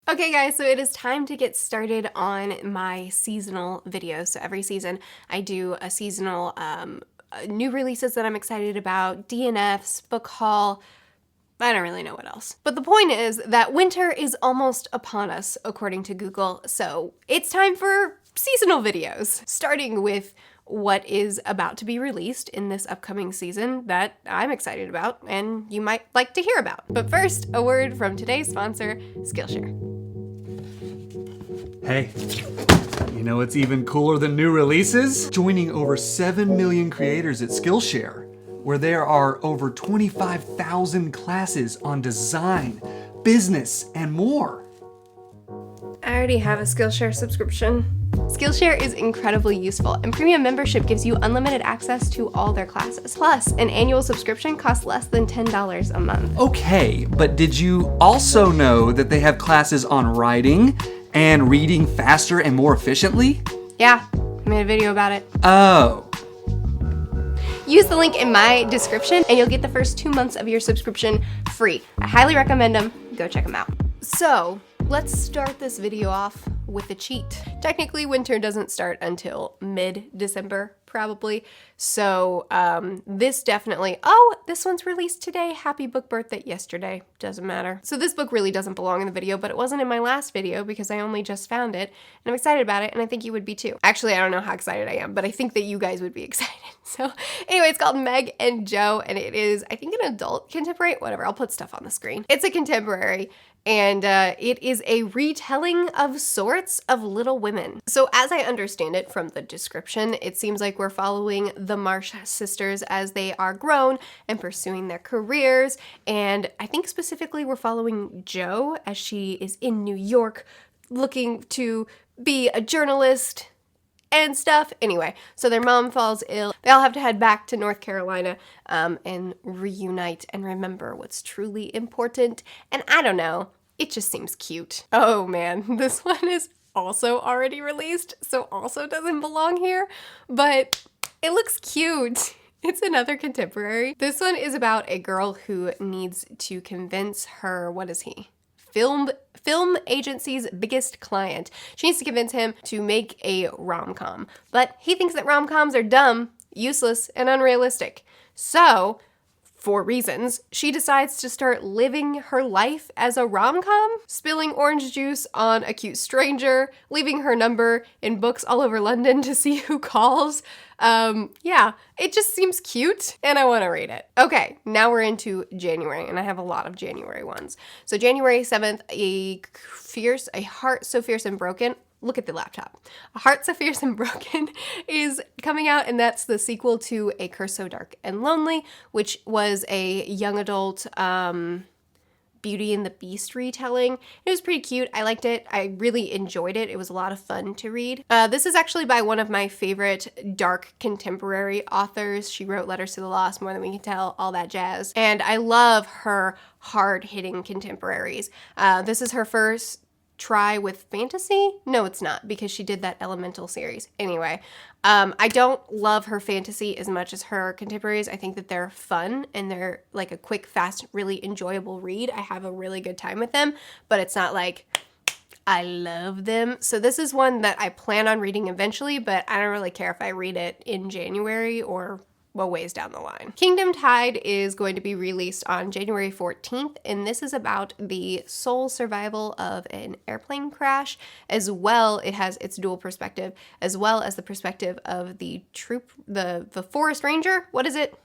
Okay guys, so it is time to get started on my seasonal videos. So every season I do a seasonal new releases that I'm excited about, DNFs, book haul, I don't really know what else. But the point is that winter is almost upon us, according to Google, so it's time for seasonal videos, starting with what is about to be released in this upcoming season that I'm excited about and you might like to hear about. But first, a word from today's sponsor, Skillshare. Hey, you know what's even cooler than new releases? Joining over 7 million creators at Skillshare, where there are over 25,000 classes on design, business, and more. I already have a Skillshare subscription. Skillshare is incredibly useful, and premium membership gives you unlimited access to all their classes. Plus, an annual subscription costs less than $10 a month. Okay, but did you also know that they have classes on writing and reading faster and more efficiently? Yeah, I made a video about it. Oh. Use the link in my description and you'll get the first 2 months of your subscription free. I highly recommend them. Go check them out. So, let's start this video off with a cheat. Technically, winter doesn't start until mid-December, probably. So this definitely, oh, this one's released today. Happy book birthday yesterday. Doesn't matter. So this book really doesn't belong in the video, but it wasn't in my last video because I only just found it and I'm excited about it and I think you would be too. Actually, I don't know how excited I am, but I think that you guys would be excited. So anyway, it's called Meg and Joe and it is, I think, an adult contemporary, whatever, I'll put stuff on the screen. It's a contemporary and it is a retelling of sorts of Little Women. So as I understand it from the description, it seems like we're following the Marsh sisters as they are grown and pursuing their careers. And I think specifically we're following Jo as she is in New York looking to be a journalist and stuff. Anyway, so their mom falls ill. They all have to head back to North Carolina and reunite and remember what's truly important. And I don't know, it just seems cute. Oh man, this one is also already released, so also doesn't belong here, but it looks cute. It's another contemporary. This one is about a girl who needs to convince her, what is he? Film agency's biggest client. She needs to convince him to make a rom-com, but he thinks that rom-coms are dumb, useless, and unrealistic. So, for reasons, she decides to start living her life as a rom-com, spilling orange juice on a cute stranger, leaving her number in books all over London to see who calls. Yeah, it just seems cute and I want to read it. Okay, now we're into January and I have a lot of January ones. So January 7th, A Heart So Fierce and Broken. Look at the laptop. A Heart So Fierce and Broken is coming out, and that's the sequel to A Curse So Dark and Lonely, which was a young adult Beauty and the Beast retelling. It was pretty cute. I liked it. I really enjoyed it. It was a lot of fun to read. This is actually by one of my favorite dark contemporary authors. She wrote Letters to the Lost, More Than We Can Tell, all that jazz. And I love her hard-hitting contemporaries. This is her first try with fantasy? No, it's not, because she did that Elemental series. Anyway, I don't love her fantasy as much as her contemporaries. I think that they're fun and they're like a quick, fast, really enjoyable read. I have a really good time with them, but it's not like I love them. So this is one that I plan on reading eventually, but I don't really care if I read it in January or well, ways down the line. Kingdom Tide is going to be released on January 14th, and this is about the sole survival of an airplane crash, as well, it has its dual perspective, as well as the perspective of the forest ranger, what is it?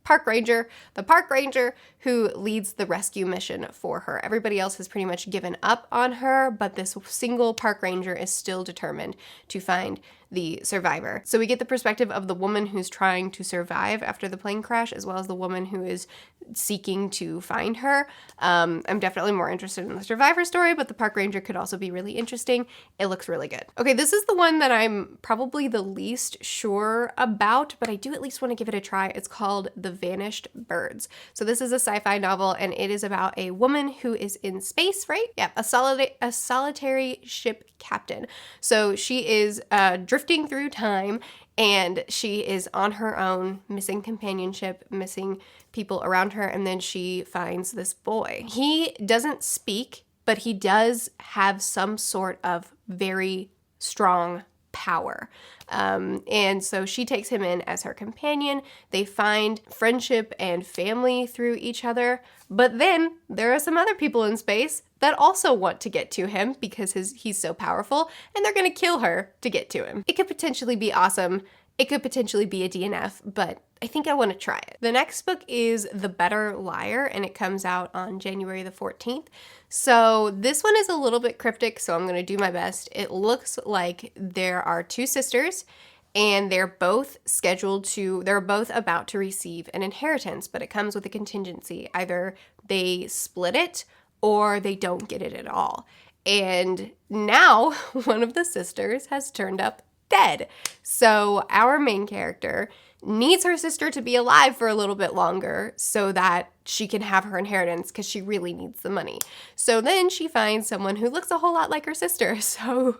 Park ranger, the park ranger who leads the rescue mission for her. Everybody else has pretty much given up on her, but this single park ranger is still determined to find the survivor. So we get the perspective of the woman who's trying to survive after the plane crash, as well as the woman who is seeking to find her. I'm definitely more interested in the survivor story, but the park ranger could also be really interesting. It looks really good. Okay, this is the one that I'm probably the least sure about, but I do at least want to give it a try. It's called The Vanished Birds. So this is a sci-fi novel, and it is about a woman who is in space, right? Yeah, a solitary ship captain. So she is drifting through time, and she is on her own, missing companionship, missing people around her, and then she finds this boy. He doesn't speak, but but he does have some sort of very strong power. And so she takes him in as her companion. They find friendship and family through each other. But then there are some other people in space that also want to get to him because he's so powerful, and they're going to kill her to get to him. It could potentially be awesome. It could potentially be a DNF, but I think I want to try it. The next book is The Better Liar, and it comes out on January the 14th. So this one is a little bit cryptic, so I'm going to do my best. It looks like there are two sisters, and they're both about to receive an inheritance, but it comes with a contingency. Either they split it or they don't get it at all. And now one of the sisters has turned up dead. So our main character needs her sister to be alive for a little bit longer so that she can have her inheritance, because she really needs the money. So then she finds someone who looks a whole lot like her sister. So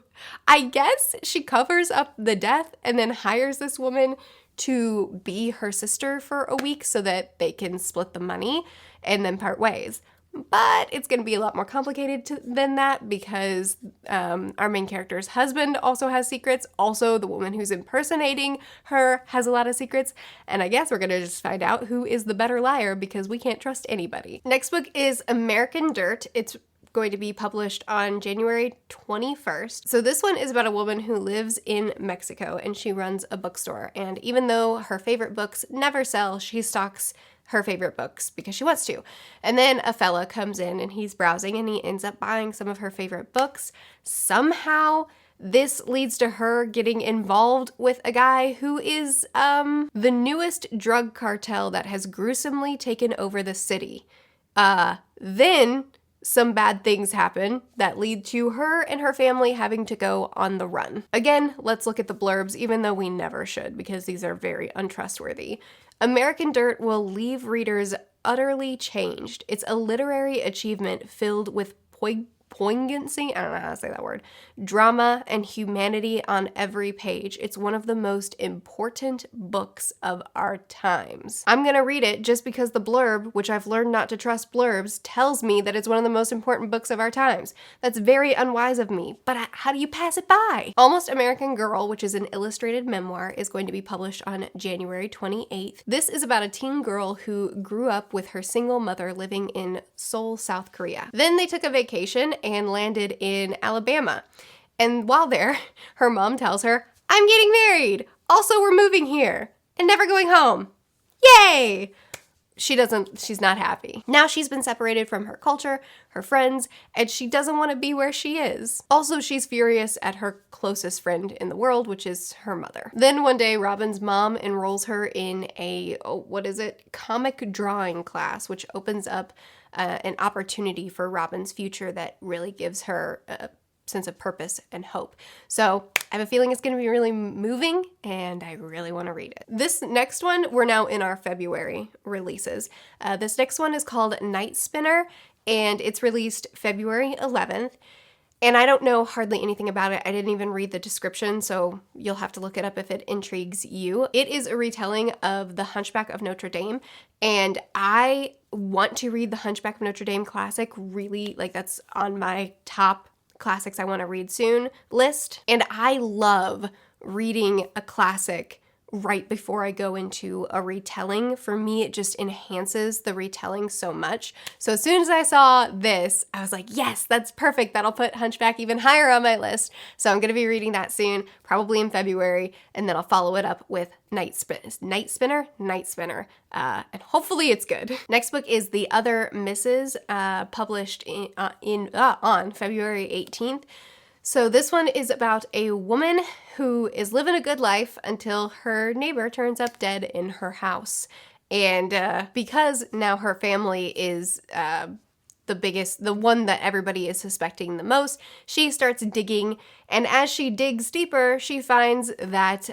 I guess she covers up the death and then hires this woman to be her sister for a week so that they can split the money and then part ways. But it's going to be a lot more complicated than that, because our main character's husband also has secrets. Also, the woman who's impersonating her has a lot of secrets. And I guess we're going to just find out who is the better liar, because we can't trust anybody. Next book is American Dirt. It's going to be published on January 21st. So this one is about a woman who lives in Mexico, and she runs a bookstore. And even though her favorite books never sell, she stocks her favorite books because she wants to. And then a fella comes in and he's browsing and he ends up buying some of her favorite books. Somehow this leads to her getting involved with a guy who is the newest drug cartel that has gruesomely taken over the city. Then some bad things happen that lead to her and her family having to go on the run. Again, let's look at the blurbs, even though we never should, because these are very untrustworthy. American Dirt will leave readers utterly changed. It's a literary achievement filled with poignancy, I don't know how to say that word, drama, and humanity on every page. It's one of the most important books of our times. I'm gonna read it just because the blurb, which I've learned not to trust blurbs, tells me that it's one of the most important books of our times. That's very unwise of me, but how do you pass it by? Almost American Girl, which is an illustrated memoir, is going to be published on January 28th. This is about a teen girl who grew up with her single mother living in Seoul, South Korea. Then they took a vacation and landed in Alabama. And while there, her mom tells her, "I'm getting married. Also, we're moving here and never going home. Yay!" She's not happy. Now she's been separated from her culture, her friends, and she doesn't want to be where she is. Also, she's furious at her closest friend in the world, which is her mother. Then one day, Robin's mom enrolls her in a, comic drawing class, which opens up an opportunity for Robin's future that really gives her a sense of purpose and hope. So I have a feeling it's going to be really moving, and I really want to read it. This next one, we're now in our February releases. This next one is called Night Spinner, and it's released February 11th. And I don't know hardly anything about it. I didn't even read the description, so you'll have to look it up if it intrigues you. It is a retelling of The Hunchback of Notre Dame, and I want to read The Hunchback of Notre Dame classic. Really, that's on my top classics I want to read soon list. And I love reading a classic right before I go into a retelling. For me, it just enhances the retelling so much. So as soon as I saw this, I was like, yes, that's perfect. That'll put Hunchback even higher on my list. So I'm going to be reading that soon, probably in February, and then I'll follow it up with Night Spinner, and hopefully it's good. Next book is The Other Misses, published on February 18th. So this one is about a woman who is living a good life until her neighbor turns up dead in her house. And because now her family is the one that everybody is suspecting the most, she starts digging. And as she digs deeper, she finds that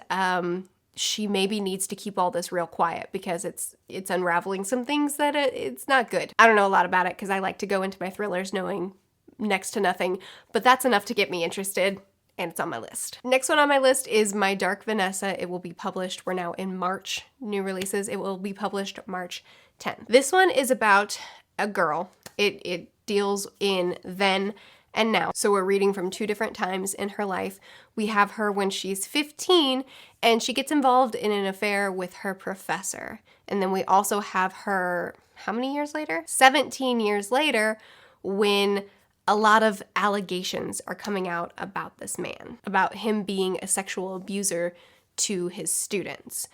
she maybe needs to keep all this real quiet because it's unraveling some things that it's not good. I don't know a lot about it because I like to go into my thrillers knowing next to nothing, but that's enough to get me interested, and it's on my list. Next one on my list is My Dark Vanessa. It will be published, we're now in March, new releases. It will be published March 10th. This one is about a girl. It deals in then and now. So we're reading from 2 different times in her life. We have her when she's 15 and she gets involved in an affair with her professor. And then we also have her, how many years later? 17 years later, when a lot of allegations are coming out about this man, about him being a sexual abuser to his students.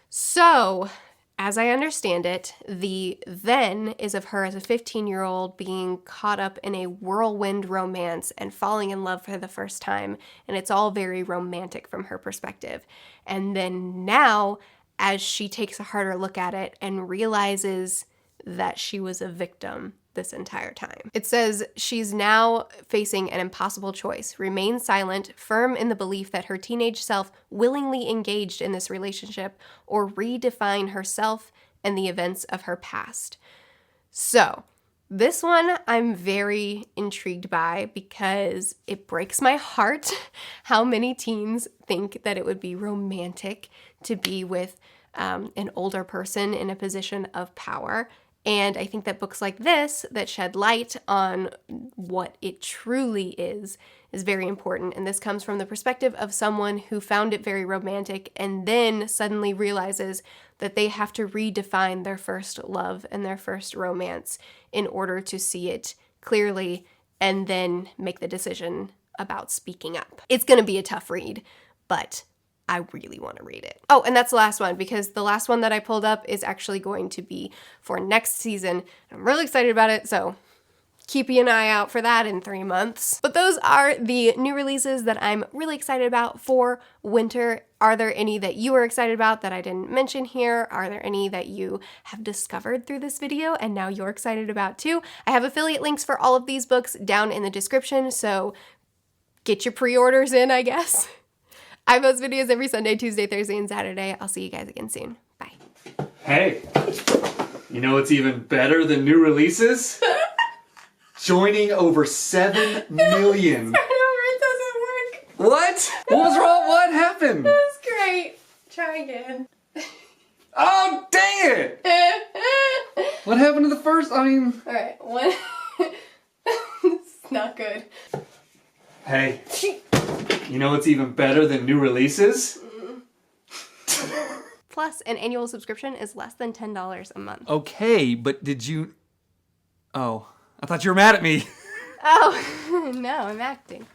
So, as I understand it, the then is of her as a 15-year-old being caught up in a whirlwind romance and falling in love for the first time, and it's all very romantic from her perspective. And then now, as she takes a harder look at it and realizes that she was a victim this entire time. It says she's now facing an impossible choice: remain silent, firm in the belief that her teenage self willingly engaged in this relationship, or redefine herself and the events of her past. So, this one I'm very intrigued by because it breaks my heart how many teens think that it would be romantic to be with an older person in a position of power. And I think that books like this that shed light on what it truly is very important. And this comes from the perspective of someone who found it very romantic and then suddenly realizes that they have to redefine their first love and their first romance in order to see it clearly and then make the decision about speaking up. It's going to be a tough read, but I really want to read it. Oh, and that's the last one, because the last one that I pulled up is actually going to be for next season. I'm really excited about it, so keep an eye out for that in 3 months. But those are the new releases that I'm really excited about for winter. Are there any that you are excited about that I didn't mention here? Are there any that you have discovered through this video and now you're excited about too? I have affiliate links for all of these books down in the description, so get your pre-orders in, I guess. I post videos every Sunday, Tuesday, Thursday, and Saturday. I'll see you guys again soon. Bye. Hey, you know what's even better than new releases? Joining over 7 million. Start over, it doesn't work. What? What was wrong? What happened? That was great. Try again. Oh, dang it! What happened to the first? I mean... Alright, one. It's not good. Hey, you know what's even better than new releases? Plus, an annual subscription is less than $10 a month. Okay, but did you... Oh, I thought you were mad at me. Oh, no, I'm acting.